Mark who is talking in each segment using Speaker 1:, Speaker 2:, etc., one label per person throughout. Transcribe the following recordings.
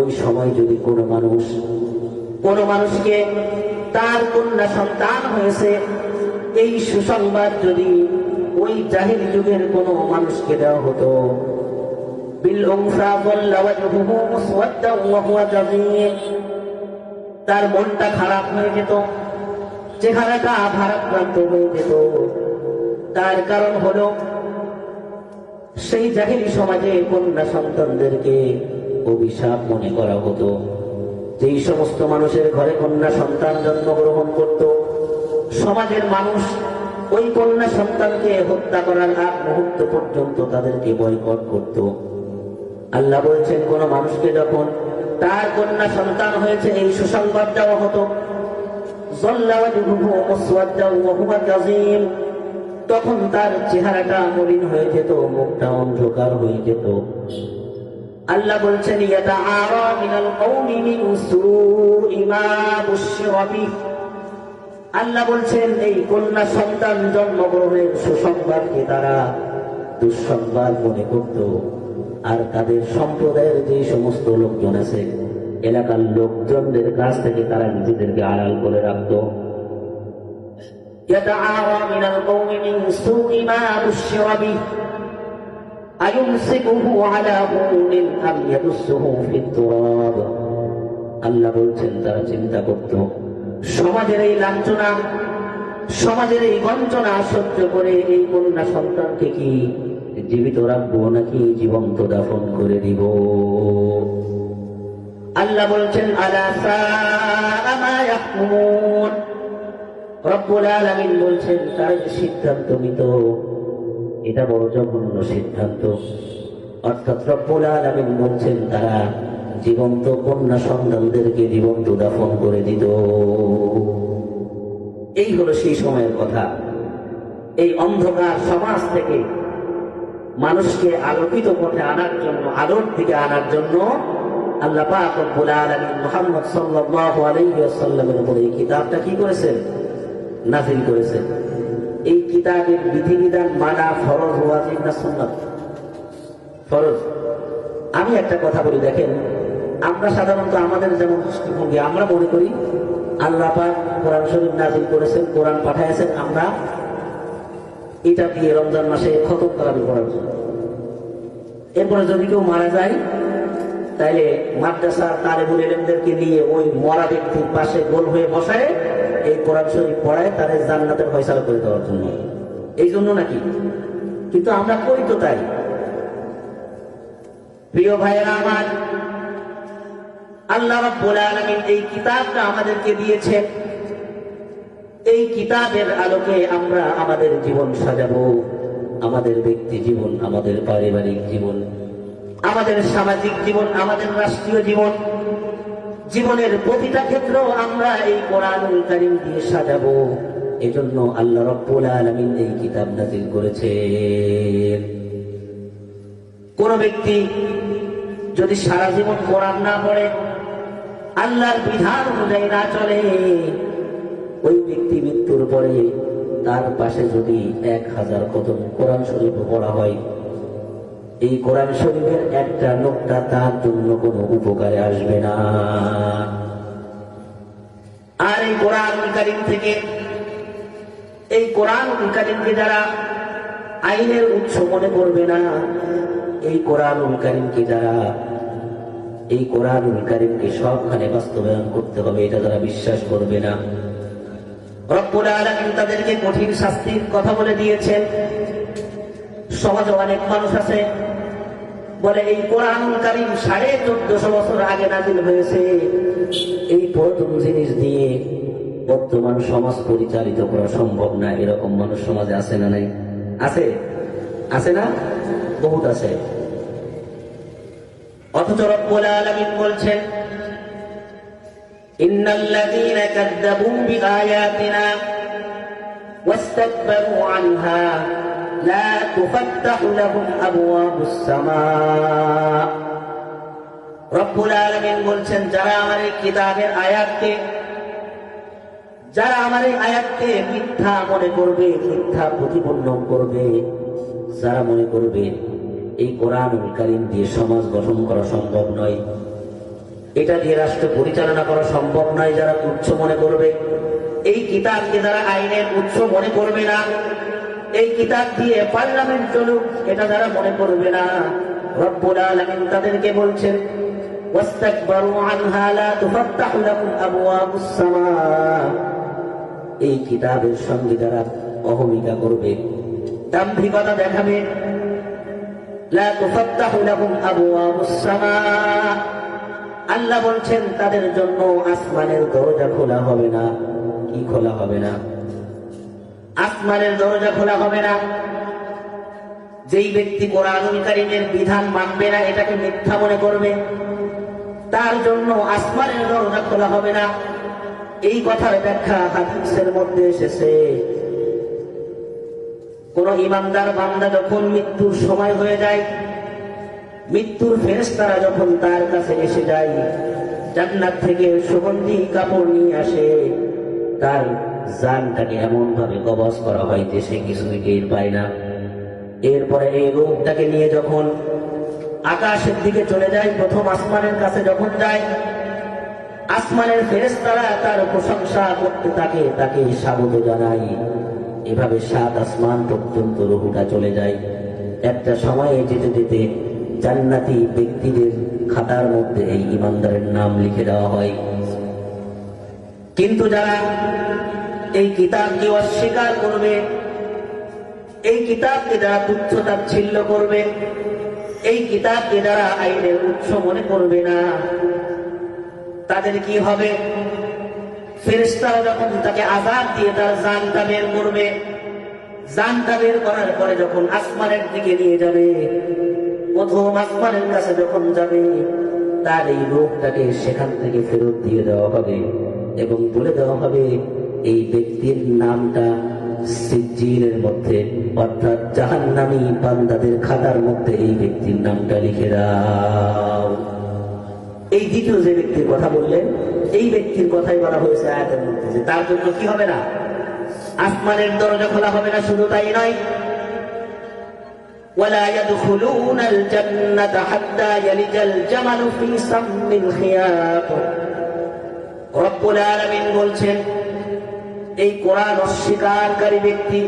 Speaker 1: ওই সময় যদি কোনো মানুষকে তার কন্যা সন্তান হয়েছে এই সুসংবাদ যদি ওই জাহিলি যুগের কোনো মানুষকে দেওয়া হতো, বিল উনসা যাল্লা ওয়াজহুহু মুসওয়াদ্দান ওয়া হুয়া কাযীম, তার মনটা খারাপ হয়ে যেত, চেহারাটা ভারাক্রান্ত হয়ে যেত। তার কারণ হলো সেই জাহিলি সমাজে কন্যা সন্তানদেরকে অভিশাপ মনে করা হতো। যেই সমস্ত মানুষের ঘরে কন্যা সন্তান জন্মগ্রহণ করত, সমাজের মানুষ ওই কন্যা সন্তানকে হত্যা করার আগ মুহূর্ত পর্যন্ত তাদেরকে বয়কট করত। আল্লাহ বলছেন, কোন মানুষকে যখন তার কন্যা সন্তান হয়েছে এই সুসংবাদ দেওয়া হতো, যাল্লা ওয়াজহুহু মুসওয়াদ্দান ওয়া হুয়া কাযীম, তখন তার চেহারাটা মলিন হয়ে যেত, মুখটা অন্ধকার হয়ে যেত। আল্লাহ বলছেন, ইয়াতাআরা মিনাল কওমি মিন সুই মা বুশিরা বিহি, আল্লাহ বলছেন এই কন্যা সন্তান জন্মগ্রহণের সুসংবাদকে তারা দুঃসংবাদ মনে করত। আর তাদের সম্প্রদায়ের যে সমস্ত লোকজন আছে, এলাকার লোকজনদের কাছ থেকে তারা নিজেদেরকে আড়াল করে রাখত। ইয়াতাআরা মিনাল কওমি মিন সুই মা বুশিরা বিহি আয়ুমসিকুহু আলা হুনিন আম ইয়াদুসসুহু ফিত তুরাব, আল্লাহ বলছেন তারা চিন্তা করত সমাজের এই লাঞ্ছনা, সমাজের এই বঞ্চনা সহ্য করে এই কন্যা সন্তানকে কি জীবিত রাখবো নাকি জীবন্ত দাফন করে দিব। আল্লাহ বলছেন, আলা সাআ মা ইয়াহকুমুন, রব্বুল আলামিন বলছেন তারা যে সিদ্ধান্ত নিত এটা বড় জঘন্য সিদ্ধান্ত। অর্থাৎ রব্বুল আলামিন বলছেন তারা জীবন্ত কন্যা সন্তানদেরকে জীবন্ত দাফন করে দিত। এই হলো সেই সময়ের কথা। এই অন্ধকার সমাজ থেকে মানুষকে আলোকিত পথে আনার জন্য, আলোর দিকে আনার জন্য আল্লাহ পাক রব্বুল আলামিন মুহাম্মদ সাল্লাল্লাহু আলাইহি ওয়াসাল্লামের উপরে এই কিতাবটা কি করেছেন? নাযিল করেছেন। এই কিতাবের বিধিবিধান মানা ফরজ, ওয়াজিব না সুন্নাত? ফরজ। আমি একটা কথা বলি, দেখেন আমরা সাধারণত আমাদের যেমন দৃষ্টিভঙ্গি, আমরা মনে করি আল্লাহ পাক কোরআন শরীফ নাযিল করেছেন, কোরআন পাঠাইছেন, আমরা এটা দিয়ে রমজান মাসে খতম করাবি করার জন্য। এরপরে যদি কেউ মারা যায় তাইলে মাদ্রাসার তালেবুল ইলমদেরকে নিয়ে ওই মরা ব্যক্তির পাশে গোল হয়ে বসায় এই কোরআন শরীফ পড়ায় তারে জান্নাতের ফয়সালা করে দেওয়ার জন্য, এই জন্য নাকি? কিন্তু আমরা করি তো তাই। প্রিয় ভাইয়েরা আমার, আল্লাহ রাব্বুল আলামিন এই কিতাবটা আমাদেরকে দিয়েছেন। এই কিতাবের আলোকে আমরা আমাদের জীবন সাজাবো, আমাদের ব্যক্তি জীবন, আমাদের পারিবারিক জীবন, আমাদের সামাজিক জীবন, আমাদের রাষ্ট্রীয় জীবন, জীবনের প্রতিটা ক্ষেত্র আমরা এই কোরআনুল কারীম দিয়ে সাজাবো। এজন্য আল্লাহ রাব্বুল আলামিন এই কিতাব নাযিল করেছেন। কোন ব্যক্তি যদি সারা জীবন কোরআন না পড়ে, আল্লাহর বিধান অনুযায়ী না চলে, ওই ব্যক্তি মৃত্যুর পরে তার পাশে যদি 1000 খতম কোরআন শরীফ পড়া হয়, এই কোরআন শরীফের একটা নোকটা তার জন্য কোনো উপকারে আসবে না। আর এই কোরআনুল কারীম থেকে, এই কোরআনুল কারীমকে যারা আইনের উৎস মনে করবে না, এই কোরআনুল কারীমকে যারা, এই কোরআনুল কারীমকে সবখানে বাস্তবায়ন করতে হবে, এটা যারা বিশ্বাস করবে না, রব্বুল আলামিন তাদেরকে কঠিন শাস্তির কথা বলে দিয়েছেন। সমাজে অনেক মানুষ আছে বলে এই কোরআনুল কারীম 1450 বছর আগে নাযিল হয়েছে, এই পুরাতন জিনিস দিয়ে বর্তমান সমাজ পরিচালিত করা সম্ভব না। এরকম মানুষ সমাজে আছে না নাই? আছে, আছে না? বহুত আছে। অথচ রব্বুল আলামিন বলছেন, ইন্নাল্লাযীনা কাযযাবু বিআয়াতিনা ওয়াস্তাকবারু আনহা লা তুফাত্তাহু লাহুম আবওয়াবুস সামা। রব্বুল আলামিন বলছেন, যারা আমার এই কিতাবের আয়াতকে, যারা আমার এই আয়াতকে মিথ্যা মনে করবে, মিথ্যা প্রতিপন্ন করবে, যারা মনে করবে এই কোরআনুল কারীম দিয়ে সমাজ গঠন করা সম্ভব নয়, এটা দিয়ে রাষ্ট্র পরিচালনা করা সম্ভব নয়। যারা তুচ্ছ মনে করবে, এই কিতাবকে যারা আইনের উৎস মনে করবে না, এই কিতাব দিয়ে পার্লামেন্ট চলুক, এটা যারা মনে করবে না, রব্বুল আলামিন তাদেরকে বলছেন ওয়াস্তাকবারু আনহা লা তুফাত্তাহু লাহুম আবওয়াবুস সামা। এই কিতাবের সঙ্গে যারা অহমিকা করবে, দাম্ভিকতা দেখাবে, লা তুফাত্তাহু লাহুম আবওয়াবুস সামা, আল্লাহ বলছেন তাদের জন্য আসমানের দরজা খোলা হবে না। কি খোলা হবে না? আসমানের দরজা খোলা হবে না। যেই ব্যক্তি কোরআনুল কারীমের বিধান মানবে না, এটাকে মিথ্যা মনে করবে, তার জন্য আসমানের দরজা খোলা হবে না। এই কথার ব্যাখ্যা হাদিসের মধ্যে এসেছে। কোন ইমানদার বান্দা যখন মৃত্যুর সময় হয়ে যায়, মৃত্যুর ফেরেশতারা যখন তার কাছে এসে যায়, জান্নাত থেকে সুগন্ধি কাপড় নিয়ে আসে, তার জানটাকে এমন ভাবে কবজ করা হয় যে সে কিছুই টের পায় না। এরপরে এই রূপটাকে নিয়ে যখন আকাশের দিকে চলে যায়, প্রথম আসমানের কাছে যখন যায়, আসমানের ফেরেশতারা তার প্রশংসা করতে থাকে, তাকে স্বাগত জানায়। এভাবে 7 আসমান পর্যন্ত রূহটা চলে যায়। একটা সময়ে যেতে যেতে জান্নাতি ব্যক্তিদের খাতার মধ্যে এই ইমানদারের নাম লিখে দেওয়া হয়। কিন্তু যারা এই কিতাবকে অস্বীকার করবে, এই কিতাবকে যারা তুচ্ছ তাচ্ছিল্য করবে, এই কিতাবকে যারা আইনের উৎস মনে করবে না, তাদের কি হবে? ফেরেশতারা যখন তাকে আযাব দিয়ে তার জানটা বের করবে, জানটা বের করার পরে যখন আসমানের দিকে নিয়ে যাবে, প্রথম আসমানের কাছে যখন যাবে, তার এই রূহটাকে সেখান থেকে ফেরত দিয়ে দেওয়া হবে এবং বলে দেওয়া হবে এই ব্যক্তির নামটা সিজ্জিনের মধ্যে, অর্থাৎ জাহান্নামী বান্দাদের খাতার মধ্যে এই ব্যক্তির নামটা লিখে দাও। এই দ্বিতীয় যে ব্যক্তির কথা বললেন, এই ব্যক্তির কথাই বলা হয়েছে আয়াতের মধ্যে, যে তার জন্য কি হবে না? আসমানের দরজা খোলা হবে না। শুধু তাই নয়, ওয়ালা ইয়াদখুলুনাল জান্নাতা হাত্তা ইয়ালিজাল জামালু ফি সাম্মিল খিয়াত। রব্বুল আলামিন বলছেন, এই কোরআন অস্বীকারী ব্যক্তি,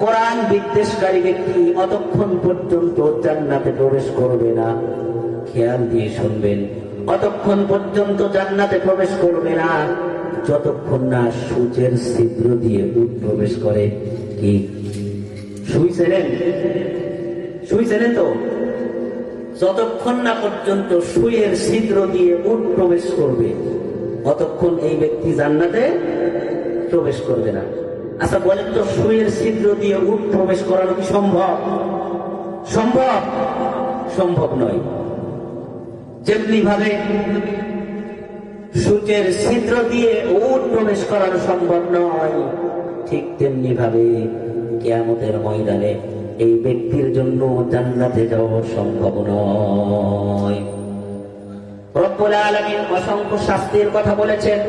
Speaker 1: কোরআন বিদ্বেষকারী ব্যক্তি অতক্ষণ পর্যন্ত জান্নাতে প্রবেশ করবে না। খেয়াল দিয়ে শুনবেন, অতক্ষণ পর্যন্ত জান্নাতে প্রবেশ করবে না যতক্ষণ না সূচের ছিদ্র দিয়ে উট প্রবেশ করে। কি শুইছিলেন? শুইছিলেন তো? যতক্ষণ না পর্যন্ত সুইয়ের ছিদ্র দিয়ে উট প্রবেশ করবে, অতক্ষণ এই ব্যক্তি জান্নাতে প্রবেশ করবে না। আচ্ছা বলেন তো, সুইয়ের ছিদ্র দিয়ে উট প্রবেশ করানো কি সম্ভব? সম্ভব? সম্ভব নয়। যেমনি ভাবে সূচের ছিদ্র দিয়ে উট প্রবেশ করানো সম্ভব নয়, ঠিক তেমনি ভাবে কিয়ামতের ময়দানে এই ব্যক্তির জন্য জান্নাতে যাওয়া সম্ভব নয়। রব্বুল আলামিন অসংখ্য শাস্তির কথা বলেছেন।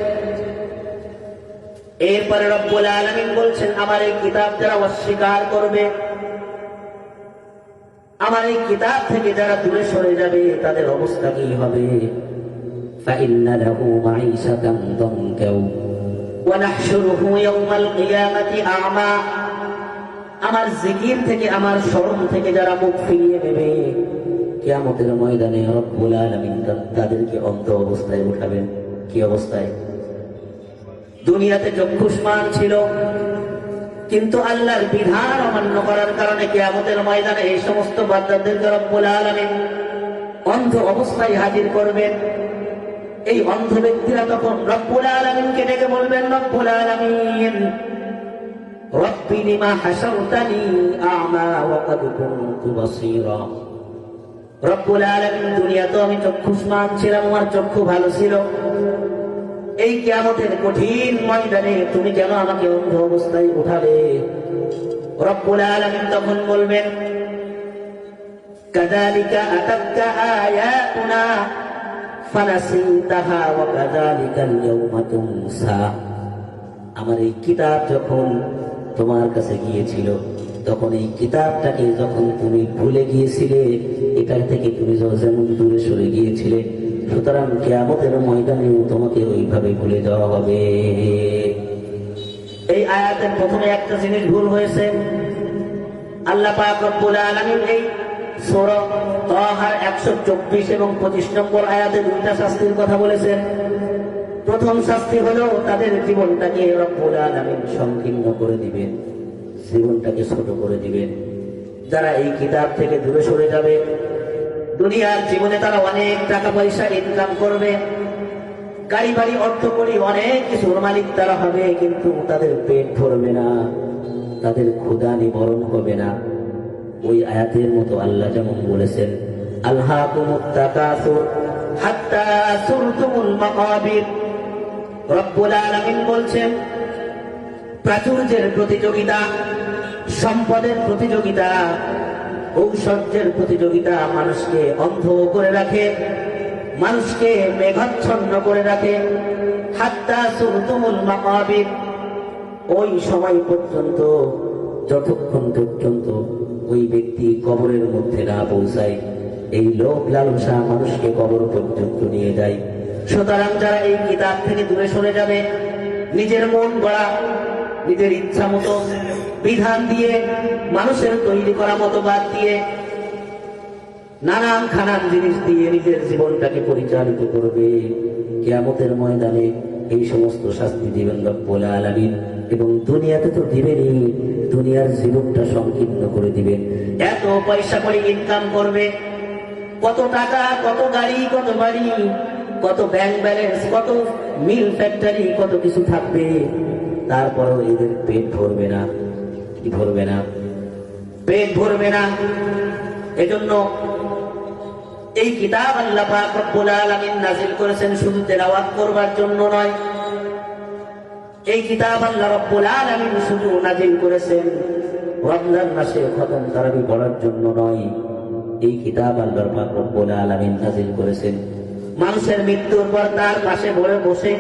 Speaker 1: এরপরে রব্বুল আলামিন বলছেন, আমার এই কিতাব যারা অস্বীকার করবে, আমার এই কিতাব থেকে যারা দূরে সরে যাবে, তাদের অবস্থা কি হবে? فَإِنَّ لَهُ مَعِيشَةً ضَنكًا وَنَحْشُرُهُ يَوْمَ الْقِيَامَةِ أَعْمَى। আমার জিকির থেকে, আমার স্মরণ থেকে যারা মুখ ফিরিয়ে নেবে, কিয়ামতের ময়দানে রব্বুল আলামিন তাদেরকে অন্ধ অবস্থায় উঠাবেন। কি অবস্থায়? দুনিয়াতে চক্ষুষ্মান ছিল, কিন্তু আল্লাহর বিধান অমান্য করার কারণে কিয়ামতের ময়দানে এই সমস্ত বান্দাদেরকে রব্বুল আলামিন অন্ধ অবস্থায় হাজির করবেন। এই অন্ধ ব্যক্তিরা তখন রব্বুল আলামিনকে ডেকে বলবেন, রব্বুল আলামিন, রব্বি লিমা হাশারতানি আ'মা ওয়া ক্বাদ কুনতু বাসীরা। রব্বুল আলামিন, দুনিয়াতে আমি চক্ষুষ্মান ছিলাম, আমার চক্ষু ভালো ছিল, এই কিয়ামতের কঠিন ময়দানে তুমি কেন আমাকে অন্ধ অবস্থায় উঠালে? রব্বুল আলামিন তখন বলবেন, কাযালিকা আতাতকা আয়াতুনা ফানাসিতাহা ওয়া কাযালিকাল ইয়াওমা তুনসা। আমার এই কিতাব যখন তোমার কাছে গিয়েছিল, তখন এই কিতাবটাকে যখন তুমি ভুলে গিয়েছিলে, এটার থেকে তুমি যেমন দূরে সরে গিয়েছিলে, সুতরাং কিয়ামতের ময়দানেও তোমাকে ওইভাবে ভুলে যাওয়া হবে। এই আয়াতের প্রথমে একটা জিনিস ভুল হয়েছে। আল্লাহ পাক রব্বুল আলামিন এই সূরা তাহার 124 এবং 25 নম্বর আয়াতে দুইটা শাস্তির কথা বলেছেন। প্রথম শাস্তি হলো তাদের জীবনটাকে রব্বুল আলামিন সংকীর্ণ করে দিবেন, জীবনটাকে ছোট করে দিবেন। যারা এই কিতাব থেকে দূরে সরে যাবে, দুনিয়ার জীবনে তারা অনেক টাকা পয়সা ইনকাম করবে, গাড়ি বাড়ি অর্থ করি অনেক কিছুর মালিক তারা হবে, কিন্তু তাদের পেট ভরবে না, তাদের ক্ষুধা নিবারণ হবে না। ওই আয়াতের মতো আল্লাহ যেমন বলেছেন, আলহাকুমুত তাকাসুর হাত্তা যুরতুমুল মাকাবির। রব্বুল আলামিন বলছেন, প্রাচুর্যের প্রতিযোগিতা, সম্পদের প্রতিযোগিতা, ঔষধের প্রতিযোগিতা মানুষকে অন্ধ করে রাখে, মানুষকে মেঘাচ্ছন্ন করে রাখে। হাত্তা যুরতুমুল মাকাবির, ওই সময় পর্যন্ত, যতক্ষণ পর্যন্ত ওই ব্যক্তি কবরের মধ্যে না পৌঁছায়, এই লোভ লালসা মানুষকে কবর পর্যন্ত নিয়ে যায়। সুতরাং যারা এই কিতাব থেকে দূরে সরে যাবে, নিজের মন গড়া, নিজের ইচ্ছা মতো বিধান দিয়ে, মানুষের তৈরি করা মতবাদ দিয়ে, নানান খানান জিনিস দিয়ে নিজের জীবনটাকে পরিচালিত করবে, কিয়ামতের ময়দানে এই সমস্ত শাস্তি দিবেন রব্বুল আলামিন। এবং দুনিয়াতে তো দিবেনই, দুনিয়ার জীবনটা সংকীর্ণ করে দিবেন। এত পয়সা করে ইনকাম করবে, কত টাকা, কত গাড়ি, কত বাড়ি, কত ব্যাংক ব্যালেন্স, কত মিল ফ্যাক্টরি, কত কিছু থাকবে, তারপরও এদের পেট ভরবে না। কি ভরবে না? পেট ভরবে না। এজন্য এই কিতাব আল্লাহ পাক রব্বুল আলামিন নাযিল করেছেন শুধু তেলাওয়াত করবার জন্য নয়। এই কিতাব আল্লাহ রব্বুল আলামিন শুধু নাযিল করেছেন রমজান মাসে খতম তারাবি পড়ার জন্য নয়। এই কিতাব আল্লাহ পাক রব্বুল আলামিন নাযিল করেছেন মানুষের মৃত্যুর পর তার পাশে বসে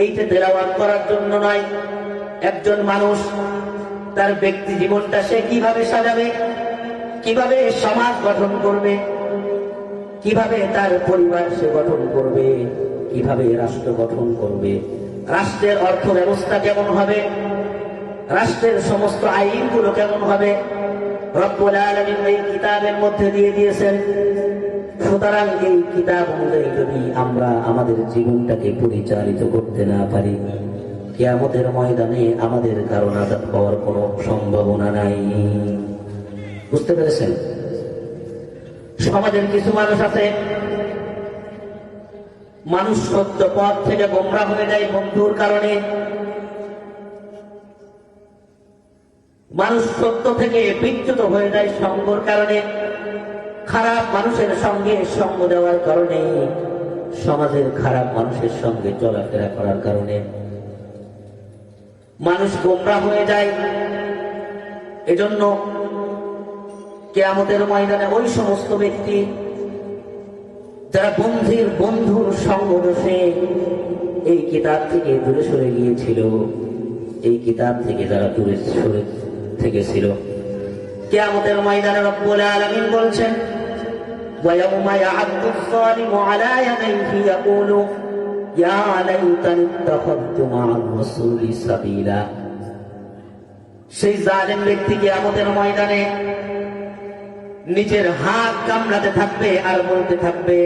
Speaker 1: এইটা তেলাওয়াত করার জন্য নয়। একজন মানুষ তার ব্যক্তি জীবনটা সে কিভাবে সাজাবে, কিভাবে সমাজ গঠন করবে, কিভাবে তার পরিবার সে গঠন করবে, কিভাবে রাষ্ট্র গঠন করবে, রাষ্ট্রের অর্থ ব্যবস্থা কেমন হবে, রাষ্ট্রের সমস্ত আইনগুলো কেমন হবে, রব্বুল আলামিন এই কিতাবের মধ্যে দিয়ে দিয়েছেন। সুতরাং এই কিতাব অনুযায়ী যদি আমরা আমাদের জীবনটাকে পরিচালিত করতে না পারি, কিয়ামতের ময়দানে আমাদের কারো নাজাত পাওয়ার কোনো সম্ভাবনা নাই। বুঝতে পেরেছেন? সমাজের কিছু মানুষ আছে, মানুষ সত্য পথ থেকে গোমরাহ হয়ে যায় বন্ধুর কারণে, মানুষ সত্য থেকে বিচ্যুত হয়ে যায় সঙ্গর কারণে, খারাপ মানুষের সঙ্গে সঙ্গ দেওয়ার কারণে, সমাজের খারাপ মানুষের সঙ্গে চলাফেরা করার কারণে মানুষ গোমরাহ হয়ে যায়। এজন্য কিয়ামতের ময়দানে ওই সমস্ত ব্যক্তি যারা বন্ধুর সঙ্গ দোষে এই কিতাব থেকে দূরে সরে গিয়েছিল, এই কিতাব থেকে যারা দূরে সরে থেকেছিল, কিয়ামতের ময়দানে রব্বুল আলামিন বলছেন, ওয়ায়াউমা ইয়া'আদ্দু আয-যালিমু আলা ইয়াদাইহি ইয়াকুলু ইয়া লাইতানি ইত্তাখাযতু মা'আর রাসূলি সাবিলা। সেই জালেম ব্যক্তি কিয়ামতের ময়দানে নিজের হাত কামড়াতে থাকবে আর বলতে থাকবে,